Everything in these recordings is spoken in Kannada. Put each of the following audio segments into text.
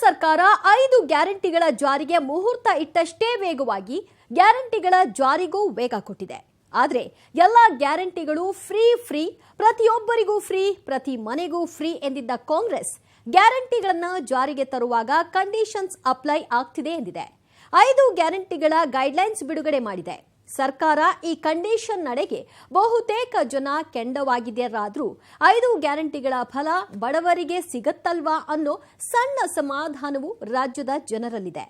ಸರ್ಕಾರ 5 ಗ್ಯಾರಂಟಿಗಳ ಜಾರಿಗೆ ಮುಹೂರ್ತ ಇಟ್ಟಷ್ಟೇ ವೇಗವಾಗಿ ಗ್ಯಾರಂಟಿಗಳ ಜಾರಿಗೂ ವೇಗ ಕೊಟ್ಟಿದೆ. ಆದರೆ ಎಲ್ಲ ಗ್ಯಾರಂಟಿಗಳು ಫ್ರೀ ಪ್ರತಿಯೊಬ್ಬರಿಗೂ ಫ್ರೀ, ಪ್ರತಿ ಮನೆಗೂ ಫ್ರೀ ಎಂದಿದ್ದ ಕಾಂಗ್ರೆಸ್ ಗ್ಯಾರಂಟಿಗಳನ್ನು ಜಾರಿಗೆ ತರುವಾಗ ಕಂಡೀಷನ್ಸ್ ಅಪ್ಲೈ ಆಗ್ತಿದೆ ಎಂದಿದೆ. 5 ಗ್ಯಾರಂಟಿಗಳ ಗೈಡ್ಲೈನ್ಸ್ ಬಿಡುಗಡೆ ಮಾಡಿದೆ. ಸರ್ಕಾರ ಈ ಕಂಡೀಷನ್ ನಡೆಗೆ ಬಹುತೇಕ ಜನ ಕೆಂಡವಾಗಿದೆಯಾದ್ರೂ 5 ಗ್ಯಾರಂಟಿಗಳ ಫಲ ಬಡವರಿಗೆ ಸಿಗತ್ತಲ್ವಾ ಅನ್ನೋ ಸಣ್ಣ ಸಮಾಧಾನವು ರಾಜ್ಯದ ಜನರಲ್ಲಿದೆ.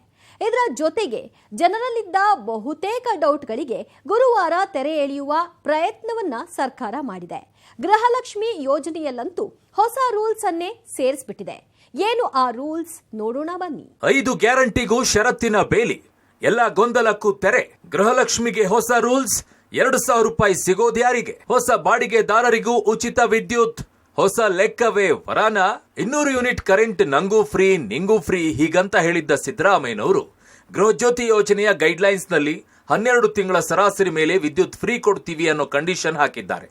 ಇದರ ಜೊತೆಗೆ ಜನರಲ್ಲಿದ್ದ ಬಹುತೇಕ ಡೌಟ್ಗಳಿಗೆ ಗುರುವಾರ ತೆರೆ ಎಳೆಯುವ ಪ್ರಯತ್ನವನ್ನ ಸರ್ಕಾರ ಮಾಡಿದೆ. ಗೃಹಲಕ್ಷ್ಮಿ ಯೋಜನೆಯಲ್ಲಂತೂ ಹೊಸ ರೂಲ್ಸ್ ಅನ್ನೇ ಸೇರಿಸ್ಬಿಟ್ಟಿದೆ. ಏನು ಆ ರೂಲ್ಸ್ ನೋಡೋಣ ಬನ್ನಿ. 5 ಗ್ಯಾರಂಟಿಗೂ ಷರತ್ತಿನ ಬೇಲಿ, ಎಲ್ಲ ಗೊಂದಲಕ್ಕೂ ತೆರೆ. ಗೃಹಲಕ್ಷ್ಮಿಗೆ ಹೊಸ ರೂಲ್ಸ್, 2,000 ರೂಪಾಯಿ ಸಿಗೋದ್ಯಾರಿಗೆ? ಹೊಸ ಬಾಡಿಗೆದಾರರಿಗೂ ಉಚಿತ ವಿದ್ಯುತ್, ಹೊಸ ಲೆಕ್ಕವೇ ವರಾನ? 200 ಯೂನಿಟ್ ಕರೆಂಟ್ ನಂಗೂ ಫ್ರೀ ನಿಂಗೂ ಫ್ರೀ ಹೀಗಂತ ಹೇಳಿದ್ದ ಸಿದ್ದರಾಮಯ್ಯನವರು ಗೃಹಜ್ಯೋತಿ ಯೋಜನೆಯ ಗೈಡ್ಲೈನ್ಸ್ ನಲ್ಲಿ 12 ತಿಂಗಳ ಸರಾಸರಿ ಮೇಲೆ ವಿದ್ಯುತ್ ಫ್ರೀ ಕೊಡ್ತೀವಿ ಅನ್ನೋ ಕಂಡೀಷನ್ ಹಾಕಿದ್ದಾರೆ.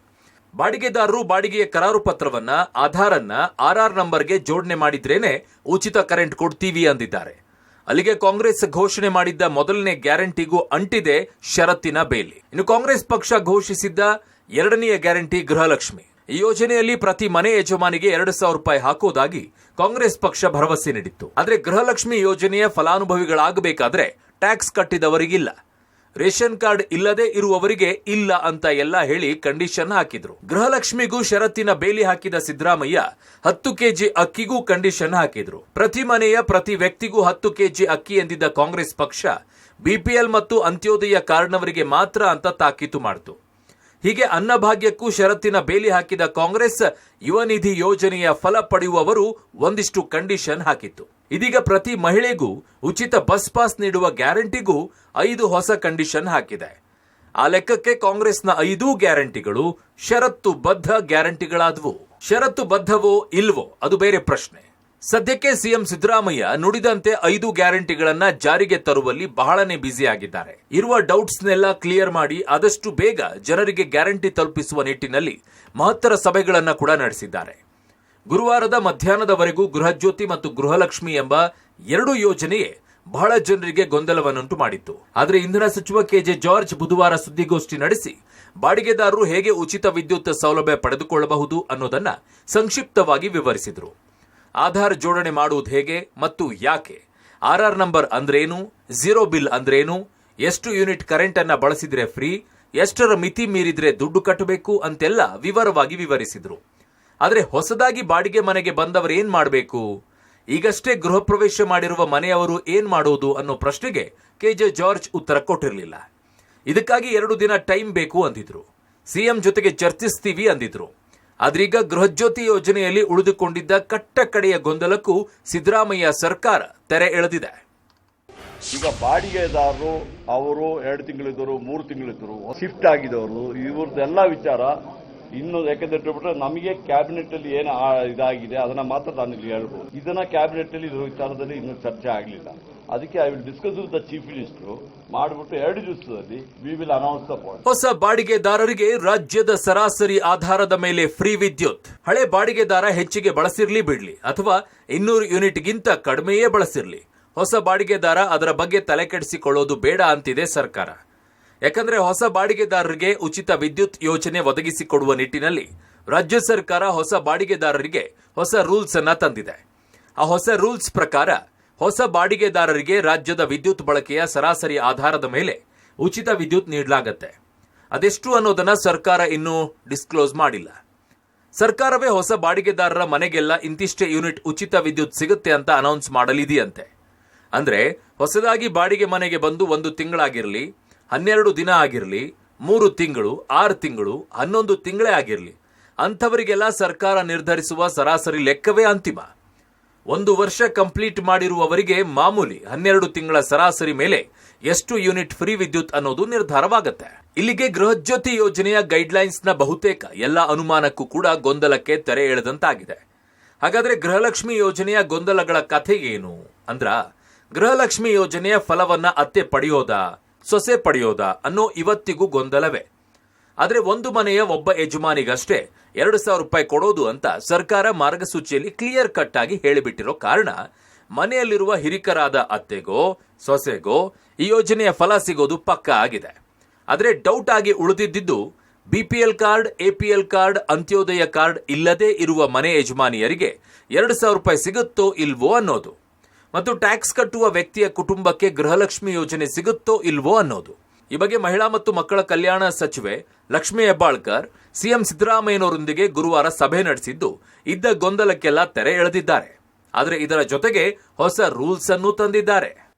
ಬಾಡಿಗೆದಾರರು ಬಾಡಿಗೆಯ ಕರಾರು ಪತ್ರವನ್ನ ಆಧಾರನ್ನ ಆರ್ಆರ್ ನಂಬರ್ಗೆ ಜೋಡಣೆ ಮಾಡಿದ್ರೇನೆ ಉಚಿತ ಕರೆಂಟ್ ಕೊಡ್ತೀವಿ ಅಂದಿದ್ದಾರೆ. ಅಲ್ಲಿಗೆ ಕಾಂಗ್ರೆಸ್ ಘೋಷಣೆ ಮಾಡಿದ್ದ ಮೊದಲನೇ ಗ್ಯಾರಂಟಿಗೂ ಅಂಟಿದೆ ಷರತ್ತಿನ ಬೇಲಿ. ಇನ್ನು ಕಾಂಗ್ರೆಸ್ ಪಕ್ಷ ಘೋಷಿಸಿದ್ದ 2ನೆಯ ಗ್ಯಾರಂಟಿ ಗೃಹಲಕ್ಷ್ಮಿ. ಈ ಯೋಜನೆಯಲ್ಲಿ ಪ್ರತಿ ಮನೆ ಯಜಮಾನಿಗೆ 2,000 ರೂಪಾಯಿ ಹಾಕುವುದಾಗಿ ಕಾಂಗ್ರೆಸ್ ಪಕ್ಷ ಭರವಸೆ ನೀಡಿತ್ತು. ಆದರೆ ಗೃಹಲಕ್ಷ್ಮಿ ಯೋಜನೆಯ ಫಲಾನುಭವಿಗಳಾಗಬೇಕಾದ್ರೆ ಟ್ಯಾಕ್ಸ್ ಕಟ್ಟಿದವರಿಗಿಲ್ಲ, ರೇಷನ್ ಕಾರ್ಡ್ ಇಲ್ಲದೆ ಇರುವವರಿಗೆ ಇಲ್ಲ ಅಂತ ಎಲ್ಲ ಹೇಳಿ ಕಂಡೀಷನ್ ಹಾಕಿದ್ರು. ಗೃಹಲಕ್ಷ್ಮಿಗೂ ಷರತ್ತಿನ ಬೇಲಿ ಹಾಕಿದ ಸಿದ್ದರಾಮಯ್ಯ 10 ಕೆಜಿ ಅಕ್ಕಿಗೂ ಕಂಡೀಷನ್ ಹಾಕಿದ್ರು. ಪ್ರತಿ ಮನೆಯ ಪ್ರತಿ ವ್ಯಕ್ತಿಗೂ 10 ಕೆಜಿ ಅಕ್ಕಿ ಎಂದಿದ್ದ ಕಾಂಗ್ರೆಸ್ ಪಕ್ಷ ಬಿಪಿಎಲ್ ಮತ್ತು ಅಂತ್ಯೋದಯ ಕಾರ್ಡ್ನವರಿಗೆ ಮಾತ್ರ ಅಂತ ತಾಕೀತು ಮಾಡಿತು. ಹೀಗೆ ಅನ್ನಭಾಗ್ಯಕ್ಕೂ ಷರತ್ತಿನ ಬೇಲಿ ಹಾಕಿದ ಕಾಂಗ್ರೆಸ್ ಯುವ ನಿಧಿ ಯೋಜನೆಯ ಫಲ ಪಡೆಯುವವರು ಒಂದಿಷ್ಟು ಕಂಡೀಷನ್ ಹಾಕಿತ್ತು. ಇದೀಗ ಪ್ರತಿ ಮಹಿಳೆಗೂ ಉಚಿತ ಬಸ್ ಪಾಸ್ ನೀಡುವ ಗ್ಯಾರಂಟಿಗೂ 5 ಹೊಸ ಕಂಡೀಷನ್ ಹಾಕಿದೆ. ಆ ಲೆಕ್ಕಕ್ಕೆ ಕಾಂಗ್ರೆಸ್ನ 5 ಗ್ಯಾರಂಟಿಗಳು ಷರತ್ತು ಬದ್ಧ ಗ್ಯಾರಂಟಿಗಳಾದವು. ಷರತ್ತು ಬದ್ಧವೋ ಇಲ್ವೋ ಅದು ಬೇರೆ ಪ್ರಶ್ನೆ. ಸದ್ಯಕ್ಕೆ ಸಿಎಂ ಸಿದ್ದರಾಮಯ್ಯ ನುಡಿದಂತೆ 5 ಗ್ಯಾರಂಟಿಗಳನ್ನ ಜಾರಿಗೆ ತರುವಲ್ಲಿ ಬಹಳನೇ ಬ್ಯುಸಿ ಆಗಿದ್ದಾರೆ. ಇರುವ ಡೌಟ್ಸ್ನೆಲ್ಲ ಕ್ಲಿಯರ್ ಮಾಡಿ ಆದಷ್ಟು ಬೇಗ ಜನರಿಗೆ ಗ್ಯಾರಂಟಿ ತಲುಪಿಸುವ ನಿಟ್ಟಿನಲ್ಲಿ ಮಹತ್ತರ ಸಭೆಗಳನ್ನ ಕೂಡ ನಡೆಸಿದ್ದಾರೆ. ಗುರುವಾರದ ಮಧ್ಯಾಹ್ನದವರೆಗೂ ಗೃಹಜ್ಯೋತಿ ಮತ್ತು ಗೃಹಲಕ್ಷ್ಮಿ ಎಂಬ 2 ಯೋಜನೆಯೇ ಬಹಳ ಜನರಿಗೆ ಗೊಂದಲವನ್ನುಂಟು ಮಾಡಿತ್ತು. ಆದರೆ ಇಂಧನ ಸಚಿವ ಕೆಜೆ ಜಾರ್ಜ್ ಬುಧವಾರ ಸುದ್ದಿಗೋಷ್ಠಿ ನಡೆಸಿ ಬಾಡಿಗೆದಾರರು ಹೇಗೆ ಉಚಿತ ವಿದ್ಯುತ್ ಸೌಲಭ್ಯ ಪಡೆದುಕೊಳ್ಳಬಹುದು ಅನ್ನೋದನ್ನ ಸಂಕ್ಷಿಪ್ತವಾಗಿ ವಿವರಿಸಿದರು. ಆಧಾರ್ ಜೋಡಣೆ ಮಾಡುವುದು ಹೇಗೆ ಮತ್ತು ಯಾಕೆ, ಆರ್ಆರ್ ನಂಬರ್ ಅಂದ್ರೇನು, ಝೀರೋ ಬಿಲ್ ಅಂದ್ರೇನು, ಎಷ್ಟು ಯೂನಿಟ್ ಕರೆಂಟ್ ಅನ್ನ ಬಳಸಿದ್ರೆ ಫ್ರೀ, ಎಷ್ಟರ ಮಿತಿ ಮೀರಿದ್ರೆ ದುಡ್ಡು ಕಟ್ಟಬೇಕು ಅಂತೆಲ್ಲ ವಿವರವಾಗಿ ವಿವರಿಸಿದ್ರು. ಆದರೆ ಹೊಸದಾಗಿ ಬಾಡಿಗೆ ಮನೆಗೆ ಬಂದವರು ಏನ್ ಮಾಡಬೇಕು, ಈಗಷ್ಟೇ ಗೃಹ ಪ್ರವೇಶ ಮಾಡಿರುವ ಮನೆಯವರು ಏನ್ ಮಾಡೋದು ಅನ್ನೋ ಪ್ರಶ್ನೆಗೆ ಕೆಜೆ ಜಾರ್ಜ್ ಉತ್ತರ ಕೊಟ್ಟಿರಲಿಲ್ಲ. ಇದಕ್ಕಾಗಿ 2 ದಿನ ಟೈಮ್ ಬೇಕು ಅಂದಿದ್ರು. ಸಿಎಂ ಜೊತೆಗೆ ಚರ್ಚಿಸ್ತೀವಿ ಅಂದಿದ್ರು. ಆದ್ರೀಗ ಗೃಹಜ್ಯೋತಿ ಯೋಜನೆಯಲ್ಲಿ ಉಳಿದುಕೊಂಡಿದ್ದ ಕಟ್ಟ ಕಡೆಯ ಗೊಂದಲಕ್ಕೂ ಸಿದ್ದರಾಮಯ್ಯ ಸರ್ಕಾರ ತೆರೆ ಎಳೆದಿದೆ. ಈಗ ಬಾಡಿಗೆದಾರರು ಅವರು 2 ತಿಂಗಳಿದ್ದರು, 3 ತಿಂಗಳಿದ್ದರು, ಶಿಫ್ಟ್ ಆಗಿದವರು, ಇವ್ರದ್ದೆಲ್ಲ ವಿಚಾರ ಇನ್ನು ಯಾಕಂದ್ರೆ ನಮಗೆ ಕ್ಯಾಬಿನೆಟ್ ಅಲ್ಲಿ ಏನು ಇದಾಗಿದೆ ಅದನ್ನ ಮಾತ್ರ ನಾನು ಇಲ್ಲಿ ಹೇಳ್ಬೋದು. ಇದನ್ನ ಕ್ಯಾಬಿನೆಟ್ ಅಲ್ಲಿ ಇದರ ವಿಚಾರದಲ್ಲಿ ಇನ್ನೂ ಚರ್ಚೆ ಆಗಲಿಲ್ಲ. ಅದಕ್ಕೆ I will discuss with the chief minister ಮಾಡಿಬಿಟ್ಟು 2 ದಿವಸದಲ್ಲಿ we will announce the point. ಹೊಸ ಬಾಡಿಗೆದಾರರಿಗೆ ರಾಜ್ಯದ ಸರಾಸರಿ ಆಧಾರದ ಮೇಲೆ ಫ್ರೀ ವಿದ್ಯುತ್. ಹಳೆ ಬಾಡಿಗೆದಾರ ಹೆಚ್ಚಿಗೆ ಬಳಸಿರ್ಲಿ ಬಿಡ್ಲಿ ಅಥವಾ 200 ಯೂನಿಟ್ಗಿಂತ ಕಡಿಮೆಯೇ ಬಳಸಿರ್ಲಿ, ಹೊಸ ಬಾಡಿಗೆದಾರ ಅದರ ಬಗ್ಗೆ ತಲೆ ಕೆಡಿಸಿಕೊಳ್ಳೋದು ಬೇಡ ಅಂತಿದೆ ಸರ್ಕಾರ. ಯಾಕಂದ್ರೆ ಹೊಸ ಬಾಡಿಗೆದಾರರಿಗೆ ಉಚಿತ ವಿದ್ಯುತ್ ಯೋಜನೆ ಒದಗಿಸಿಕೊಡುವ ನಿಟ್ಟಿನಲ್ಲಿ ರಾಜ್ಯ ಸರ್ಕಾರ ಹೊಸ ಬಾಡಿಗೆದಾರರಿಗೆ ಹೊಸ ರೂಲ್ಸ್ ಅನ್ನ ತಂದಿದೆ. ಆ ಹೊಸ ರೂಲ್ಸ್ ಪ್ರಕಾರ ಹೊಸ ಬಾಡಿಗೆದಾರರಿಗೆ ರಾಜ್ಯದ ವಿದ್ಯುತ್ ಬಳಕೆಯ ಸರಾಸರಿ ಆಧಾರದ ಮೇಲೆ ಉಚಿತ ವಿದ್ಯುತ್ ನೀಡಲಾಗುತ್ತೆ. ಅದೆಷ್ಟು ಅನ್ನೋದನ್ನ ಸರ್ಕಾರ ಇನ್ನೂ ಡಿಸ್ಕ್ಲೋಸ್ ಮಾಡಿಲ್ಲ. ಸರ್ಕಾರವೇ ಹೊಸ ಬಾಡಿಗೆದಾರರ ಮನೆಗೆಲ್ಲ ಇಂತಿಷ್ಟೇ ಯೂನಿಟ್ ಉಚಿತ ವಿದ್ಯುತ್ ಸಿಗುತ್ತೆ ಅಂತ ಅನೌನ್ಸ್ ಮಾಡಲಿದೆಯಂತೆ. ಅಂದ್ರೆ ಹೊಸದಾಗಿ ಬಾಡಿಗೆ ಮನೆಗೆ ಬಂದು 1 ತಿಂಗಳಾಗಿರಲಿ, 12 ದಿನ ಆಗಿರಲಿ, 3 ತಿಂಗಳು, 6 ತಿಂಗಳು, 11 ತಿಂಗಳೇ ಆಗಿರಲಿ, ಅಂಥವರಿಗೆಲ್ಲ ಸರ್ಕಾರ ನಿರ್ಧರಿಸುವ ಸರಾಸರಿ ಲೆಕ್ಕವೇ ಅಂತಿಮ. 1 ವರ್ಷ ಕಂಪ್ಲೀಟ್ ಮಾಡಿರುವವರಿಗೆ ಮಾಮೂಲಿ 12 ತಿಂಗಳ ಸರಾಸರಿ ಮೇಲೆ ಎಷ್ಟು ಯೂನಿಟ್ ಫ್ರೀ ವಿದ್ಯುತ್ ಅನ್ನೋದು ನಿರ್ಧಾರವಾಗುತ್ತೆ. ಇಲ್ಲಿಗೆ ಗೃಹಜ್ಯೋತಿ ಯೋಜನೆಯ ಗೈಡ್ಲೈನ್ಸ್ ನ ಬಹುತೇಕ ಎಲ್ಲ ಅನುಮಾನಕ್ಕೂ ಕೂಡ ಗೊಂದಲಕ್ಕೆ ತೆರೆ ಎಳೆದಂತಾಗಿದೆ. ಹಾಗಾದ್ರೆ ಗೃಹಲಕ್ಷ್ಮಿ ಯೋಜನೆಯ ಗೊಂದಲಗಳ ಕಥೆ ಏನು ಅಂದ್ರ, ಗೃಹಲಕ್ಷ್ಮಿ ಯೋಜನೆಯ ಫಲವನ್ನ ಅತ್ತೆ ಪಡೆಯೋದಾ ಸೊಸೆ ಪಡೆಯೋದಾ ಅನ್ನೋ ಇವತ್ತಿಗೂ ಗೊಂದಲವೇ. ಆದರೆ ಒಂದು ಮನೆಯ ಒಬ್ಬ ಯಜಮಾನಿಗಷ್ಟೇ 2,000 ರೂಪಾಯಿ ಕೊಡೋದು ಅಂತ ಸರ್ಕಾರ ಮಾರ್ಗಸೂಚಿಯಲ್ಲಿ ಕ್ಲಿಯರ್ ಕಟ್ ಆಗಿ ಹೇಳಿಬಿಟ್ಟಿರೋ ಕಾರಣ ಮನೆಯಲ್ಲಿರುವ ಹಿರಿಕರಾದ ಅತ್ತೆಗೋ ಸೊಸೆಗೋ ಈ ಯೋಜನೆಯ ಫಲ ಸಿಗೋದು ಪಕ್ಕಾ ಆಗಿದೆ. ಆದರೆ ಡೌಟ್ ಆಗಿ ಉಳಿದಿದ್ದು BPL card, APL card, Antyodaya card ಇಲ್ಲದೇ ಇರುವ ಮನೆ ಯಜಮಾನಿಯರಿಗೆ 2,000 ರೂಪಾಯಿ ಸಿಗುತ್ತೋ ಇಲ್ವೋ ಅನ್ನೋದು, ಮತ್ತು ಟ್ಯಾಕ್ಸ್ ಕಟ್ಟುವ ವ್ಯಕ್ತಿಯ ಕುಟುಂಬಕ್ಕೆ ಗೃಹಲಕ್ಷ್ಮಿ ಯೋಜನೆ ಸಿಗುತ್ತೋ ಇಲ್ವೋ ಅನ್ನೋದು. ಈ ಬಗ್ಗೆ ಮಹಿಳಾ ಮತ್ತು ಮಕ್ಕಳ ಕಲ್ಯಾಣ ಸಚಿವೆ ಲಕ್ಷ್ಮೀ ಹೆಬ್ಬಾಳ್ಕರ್ ಸಿಎಂ ಸಿದ್ದರಾಮಯ್ಯನವರೊಂದಿಗೆ ಗುರುವಾರ ಸಭೆ ನಡೆಸಿದ್ದು ಇದ್ದ ಗೊಂದಲಕ್ಕೆಲ್ಲ ತೆರೆ ಎಳೆದಿದ್ದಾರೆ. ಆದರೆ ಇದರ ಜೊತೆಗೆ ಹೊಸ ರೂಲ್ಸ್ ಅನ್ನು ತಂದಿದ್ದಾರೆ.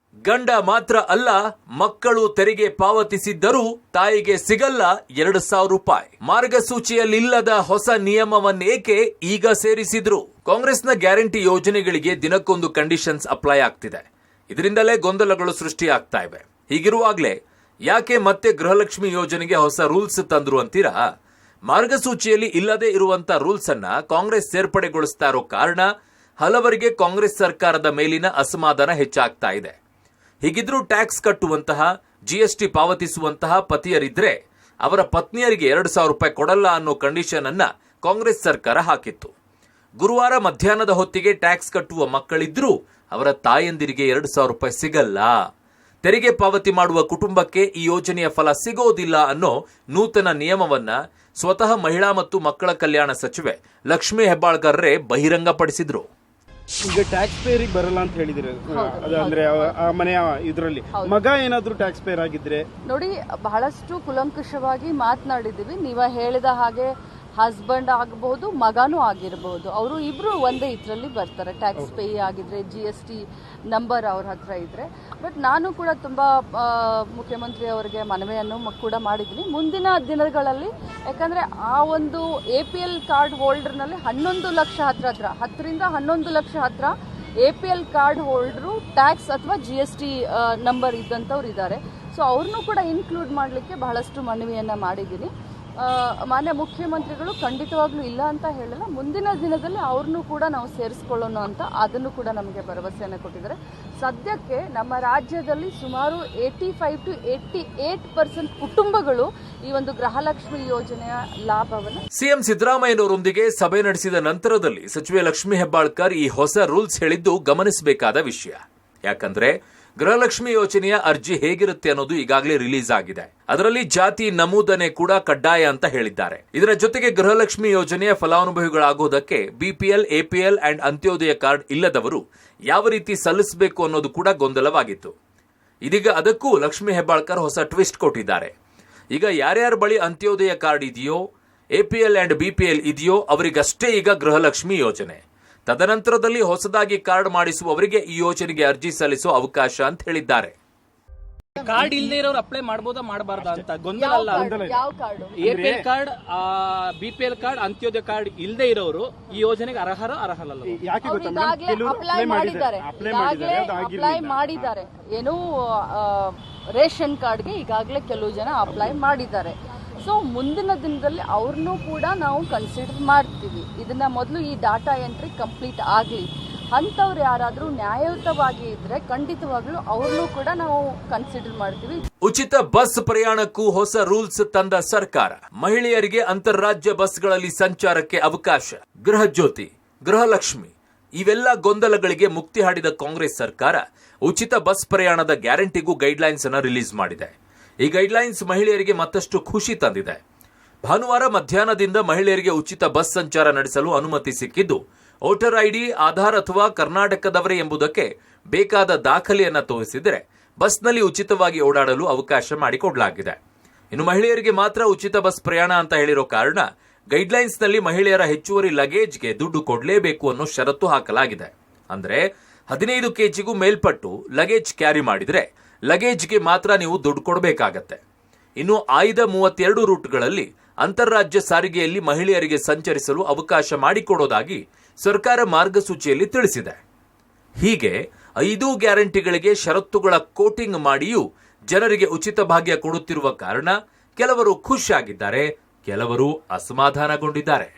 ಗಂಡ ಮಾತ್ರ ಅಲ್ಲ, ಮಕ್ಕಳು ತೆರಿಗೆ ಪಾವತಿಸಿದ್ದರೂ ತಾಯಿಗೆ ಸಿಗಲ್ಲ 2,000 ರೂಪಾಯಿ. ಮಾರ್ಗಸೂಚಿಯಲ್ಲಿಲ್ಲದ ಹೊಸ ನಿಯಮವನ್ನೇಕೆ ಈಗ ಸೇರಿಸಿದ್ರು? ಕಾಂಗ್ರೆಸ್ನ ಗ್ಯಾರಂಟಿ ಯೋಜನೆಗಳಿಗೆ ದಿನಕ್ಕೊಂದು ಕಂಡೀಷನ್ಸ್ ಅಪ್ಲೈ ಆಗ್ತಿದೆ. ಇದರಿಂದಲೇ ಗೊಂದಲಗಳು ಸೃಷ್ಟಿಯಾಗ್ತಾ ಇವೆ. ಹೀಗಿರುವಾಗಲೇ ಯಾಕೆ ಮತ್ತೆ ಗೃಹಲಕ್ಷ್ಮಿ ಯೋಜನೆಗೆ ಹೊಸ ರೂಲ್ಸ್ ತಂದ್ರು ಅಂತೀರಾ? ಮಾರ್ಗಸೂಚಿಯಲ್ಲಿ ಇಲ್ಲದೆ ಇರುವಂತ ರೂಲ್ಸ್ ಅನ್ನ ಕಾಂಗ್ರೆಸ್ ಸೇರ್ಪಡೆಗೊಳಿಸ್ತಾ ಇರೋ ಕಾರಣ ಹಲವರಿಗೆ ಕಾಂಗ್ರೆಸ್ ಸರ್ಕಾರದ ಮೇಲಿನ ಅಸಮಾಧಾನ ಹೆಚ್ಚಾಗ್ತಾ ಇದೆ. ಹೀಗಿದ್ರೂ ಟ್ಯಾಕ್ಸ್ ಕಟ್ಟುವಂತಹ, ಜಿಎಸ್ಟಿ ಪಾವತಿಸುವಂತಹ ಪತಿಯರಿದ್ರೆ ಅವರ ಪತ್ನಿಯರಿಗೆ 2,000 ರೂಪಾಯಿ ಕೊಡಲ್ಲ ಅನ್ನೋ ಕಂಡೀಷನ್ ಅನ್ನ ಕಾಂಗ್ರೆಸ್ ಸರ್ಕಾರ ಹಾಕಿತ್ತು. ಗುರುವಾರ ಮಧ್ಯಾಹ್ನದ ಹೊತ್ತಿಗೆ ಟ್ಯಾಕ್ಸ್ ಕಟ್ಟುವ ಮಕ್ಕಳಿದ್ರೂ ಅವರ ತಾಯಂದಿರಿಗೆ 2,000 ರೂಪಾಯಿ ಸಿಗಲ್ಲ. ತೆರಿಗೆ ಪಾವತಿ ಮಾಡುವ ಕುಟುಂಬಕ್ಕೆ ಈ ಯೋಜನೆಯ ಫಲ ಸಿಗೋದಿಲ್ಲ ಅನ್ನೋ ನೂತನ ನಿಯಮವನ್ನ ಸ್ವತಃ ಮಹಿಳಾ ಮತ್ತು ಮಕ್ಕಳ ಕಲ್ಯಾಣ ಸಚಿವೆ ಲಕ್ಷ್ಮೀ ಹೆಬ್ಬಾಳ್ಕರ್ರೇ ಬಹಿರಂಗಪಡಿಸಿದ್ರು. ಈಗ ಟ್ಯಾಕ್ಸ್ ಪೇರಿಗೆ ಬರಲ್ಲ ಅಂತ ಹೇಳಿದ್ರೆ ಅಂದ್ರೆ ಆ ಮನೆಯ ಇದರಲ್ಲಿ ಮಗ ಏನಾದ್ರೂ ಟ್ಯಾಕ್ಸ್ ಪೇರ್ ಆಗಿದ್ರೆ ನೋಡಿ, ಬಹಳಷ್ಟು ಕುಲಂಕುಷವಾಗಿ ಮಾತನಾಡಿದ್ದೀವಿ. ನೀವ ಹೇಳಿದ ಹಾಗೆ ಹಸ್ಬೆಂಡ್ ಆಗಬಹುದು, ಮಗನೂ ಆಗಿರಬಹುದು, ಅವರು ಇಬ್ರು ಒಂದೇ ಇದರಲ್ಲಿ ಬರ್ತಾರೆ. ಟ್ಯಾಕ್ಸ್ ಪೇ ಆಗಿದ್ರೆ, GST ನಂಬರ್ ಅವ್ರ ಹತ್ರ ಇದ್ರೆ. ಬಟ್ ನಾನು ಕೂಡ ತುಂಬಾ ಮುಖ್ಯಮಂತ್ರಿ ಅವರಿಗೆ ಮನವಿಯನ್ನು ಕೂಡ ಮಾಡಿದ್ದೀನಿ ಮುಂದಿನ ದಿನಗಳಲ್ಲಿ. ಯಾಕಂದ್ರೆ ಆ ಒಂದು APL ಕಾರ್ಡ್ ಹೋಲ್ಡರ್ನಲ್ಲಿ 11 ಲಕ್ಷ ಹತ್ರ 10ರಿಂದ 11 ಲಕ್ಷ ಹತ್ರ APL ಕಾರ್ಡ್ ಹೋಲ್ಡರು ಟ್ಯಾಕ್ಸ್ ಅಥವಾ GST ನಂಬರ್ ಇದ್ದಂಥವ್ರು ಇದ್ದಾರೆ. ಸೊ ಅವ್ರನ್ನೂ ಕೂಡ ಇನ್ಕ್ಲೂಡ್ ಮಾಡಲಿಕ್ಕೆ ಬಹಳಷ್ಟು ಮನವಿಯನ್ನು ಮಾಡಿದ್ದೀನಿ. ಮಾನ್ಯ ಮುಖ್ಯಮಂತ್ರಿಗಳು ಖಂಡಿತವಾಗ್ಲೂ ಇಲ್ಲ ಅಂತ ಹೇಳಲ್ಲ, ಮುಂದಿನ ದಿನದಲ್ಲಿ ಅವ್ರನ್ನೂ ಕೂಡ ನಾವು ಸೇರಿಸ್ಕೊಳ್ಳೋಣ ಅಂತ ಅದನ್ನು ಕೂಡ ನಮಗೆ ಭರವಸೆಯನ್ನು ಕೊಟ್ಟಿದ್ದಾರೆ. ಸದ್ಯಕ್ಕೆ ನಮ್ಮ ರಾಜ್ಯದಲ್ಲಿ ಸುಮಾರು 85 to 88% ಕುಟುಂಬಗಳು ಈ ಒಂದು ಗೃಹಲಕ್ಷ್ಮಿ ಯೋಜನೆಯ ಲಾಭವನ್ನು. ಸಿಎಂ ಸಿದ್ದರಾಮಯ್ಯನವರೊಂದಿಗೆ ಸಭೆ ನಡೆಸಿದ ನಂತರದಲ್ಲಿ ಸಚಿವೆ ಲಕ್ಷ್ಮೀ ಹೆಬ್ಬಾಳ್ಕರ್ ಈ ಹೊಸ ರೂಲ್ಸ್ ಹೇಳಿದ್ದು ಗಮನಿಸಬೇಕಾದ ವಿಷಯ. ಯಾಕಂದ್ರೆ ಗೃಹಲಕ್ಷ್ಮಿ ಯೋಜನೆಯ ಅರ್ಜಿ ಹೇಗಿರುತ್ತೆ ಅನ್ನೋದು ಈಗಾಗಲೇ ರಿಲೀಸ್ ಆಗಿದೆ. ಅದರಲ್ಲಿ ಜಾತಿ ನಮೂದನೆ ಕೂಡ ಕಡ್ಡಾಯ ಅಂತ ಹೇಳಿದ್ದಾರೆ. ಇದರ ಜೊತೆಗೆ ಗೃಹಲಕ್ಷ್ಮಿ ಯೋಜನೆಯ ಫಲಾನುಭವಿಗಳಾಗೋದಕ್ಕೆ BPL, APL and Antyodaya card ಇಲ್ಲದವರು ಯಾವ ರೀತಿ ಸಲ್ಲಿಸಬೇಕು ಅನ್ನೋದು ಕೂಡ ಗೊಂದಲವಾಗಿತ್ತು. ಇದೀಗ ಅದಕ್ಕೂ ಲಕ್ಷ್ಮೀ ಹೆಬ್ಬಾಳ್ಕರ್ ಹೊಸ ಟ್ವಿಸ್ಟ್ ಕೊಟ್ಟಿದ್ದಾರೆ. ಈಗ ಯಾರ್ಯಾರ ಬಳಿ ಅಂತ್ಯೋದಯ ಕಾರ್ಡ್ ಇದೆಯೋ, APL ಅಂಡ್ BPL ಇದೆಯೋ ಅವರಿಗಷ್ಟೇ ಈಗ ಗೃಹಲಕ್ಷ್ಮಿ ಯೋಜನೆ. ತದನಂತರದಲ್ಲಿ ಹೊಸದಾಗಿ ಕಾರ್ಡ್ ಮಾಡಿಸುವವರಿಗೆ ಈ ಯೋಜನೆಗೆ ಅರ್ಜಿ ಸಲ್ಲಿಸುವ ಅವಕಾಶ ಅಂತ ಹೇಳಿದ್ದಾರೆ. ಕಾರ್ಡ್ ಇಲ್ಲದೆ ಇರೋರು ಅಪ್ಲೈ ಮಾಡಬಹುದಾ ಮಾಡಬಾರ್ದಾ ಅಂತ ಗೊಂದಲ ಅಲ್ಲ. ಯಾವ card? APL card, BPL card, Antyodaya card ಇಲ್ಲದೆ ಇರೋರು ಈ ಯೋಜನೆಗೆ ಅರ್ಹರಲ್ಲ. ಯಾಕೆ ಗೊತ್ತಾ, ಅಪ್ಲೈ ಮಾಡಿದ್ದಾರೆ. ಏನು ರೇಷನ್ ಕಾರ್ಡ್ಗೆ ಈಗಾಗಲೇ ಕೆಲವು ಜನ ಅಪ್ಲೈ ಮಾಡಿದ್ದಾರೆ. ಸೊ ಮುಂದಿನ ದಿನದಲ್ಲಿ ಅವ್ರನ್ನೂ ಕೂಡ ನಾವು ಕನ್ಸಿಡರ್ ಮಾಡ್ತೀವಿ. ಇದನ್ನ ಮೊದಲು ಈ ಡಾಟಾ ಎಂಟ್ರಿ ಕಂಪ್ಲೀಟ್ ಆಗಲಿ. ಅಂಥವ್ರು ಯಾರಾದರೂ ನ್ಯಾಯಯುತವಾಗಿ ಇದ್ರೆ ಖಂಡಿತವಾಗ್ಲೂ ಅವ್ರನ್ನೂ ಕೂಡ ನಾವು ಕನ್ಸಿಡರ್ ಮಾಡ್ತೀವಿ. ಉಚಿತ ಬಸ್ ಪ್ರಯಾಣಕ್ಕೂ ಹೊಸ ರೂಲ್ಸ್ ತಂದ ಸರ್ಕಾರ. ಮಹಿಳೆಯರಿಗೆ ಅಂತಾರಾಜ್ಯ ಬಸ್ಗಳಲ್ಲಿ ಸಂಚಾರಕ್ಕೆ ಅವಕಾಶ. ಗೃಹ ಜ್ಯೋತಿ, ಗೃಹಲಕ್ಷ್ಮಿ ಇವೆಲ್ಲ ಗೊಂದಲಗಳಿಗೆ ಮುಕ್ತಿ ಹಾಡಿದ ಕಾಂಗ್ರೆಸ್ ಸರ್ಕಾರ ಉಚಿತ ಬಸ್ ಪ್ರಯಾಣದ ಗ್ಯಾರಂಟಿಗೂ ಗೈಡ್ಲೈನ್ಸ್ ಅನ್ನು ರಿಲೀಸ್ ಮಾಡಿದೆ. ಈ ಗೈಡ್ಲೈನ್ಸ್ ಮಹಿಳೆಯರಿಗೆ ಮತ್ತಷ್ಟು ಖುಷಿ ತಂದಿದೆ. ಭಾನುವಾರ ಮಧ್ಯಾಹ್ನದಿಂದ ಮಹಿಳೆಯರಿಗೆ ಉಚಿತ ಬಸ್ ಸಂಚಾರ ನಡೆಸಲು ಅನುಮತಿ ಸಿಕ್ಕಿದ್ದು, ವೋಟರ್ ID, ಆಧಾರ್ ಅಥವಾ ಕರ್ನಾಟಕದವರೇ ಎಂಬುದಕ್ಕೆ ಬೇಕಾದ ದಾಖಲೆಯನ್ನ ತೋರಿಸಿದರೆ ಬಸ್ನಲ್ಲಿ ಉಚಿತವಾಗಿ ಓಡಾಡಲು ಅವಕಾಶ ಮಾಡಿಕೊಡಲಾಗಿದೆ. ಇನ್ನು ಮಹಿಳೆಯರಿಗೆ ಮಾತ್ರ ಉಚಿತ ಬಸ್ ಪ್ರಯಾಣ ಅಂತ ಹೇಳಿರೋ ಕಾರಣ ಗೈಡ್ಲೈನ್ಸ್ನಲ್ಲಿ ಮಹಿಳೆಯರ ಹೆಚ್ಚುವರಿ ಲಗೇಜ್ಗೆ ದುಡ್ಡು ಕೊಡಲೇಬೇಕು ಅನ್ನೋ ಷರತ್ತು ಹಾಕಲಾಗಿದೆ. ಅಂದ್ರೆ 15 kgಗೂ ಮೇಲ್ಪಟ್ಟು ಲಗೇಜ್ ಕ್ಯಾರಿ ಮಾಡಿದ್ರೆ ಲಗೇಜ್ಗೆ ಮಾತ್ರ ನೀವು ದುಡ್ಡು ಕೊಡಬೇಕಾಗತ್ತೆ. ಇನ್ನು ಆಯ್ದ 32 ರೂಟ್ಗಳಲ್ಲಿ ಅಂತಾರಾಜ್ಯ ಸಾರಿಗೆಯಲ್ಲಿ ಮಹಿಳೆಯರಿಗೆ ಸಂಚರಿಸಲು ಅವಕಾಶ ಮಾಡಿಕೊಡೋದಾಗಿ ಸರ್ಕಾರ ಮಾರ್ಗಸೂಚಿಯಲ್ಲಿ ತಿಳಿಸಿದೆ. ಹೀಗೆ 5 ಗ್ಯಾರಂಟಿಗಳಿಗೆ ಷರತ್ತುಗಳ ಕೋಟಿಂಗ್ ಮಾಡಿಯೂ ಜನರಿಗೆ ಉಚಿತ ಭಾಗ್ಯ ಕೊಡುತ್ತಿರುವ ಕಾರಣ ಕೆಲವರು ಖುಷಿಯಾಗಿದ್ದಾರೆ, ಕೆಲವರು ಅಸಮಾಧಾನಗೊಂಡಿದ್ದಾರೆ.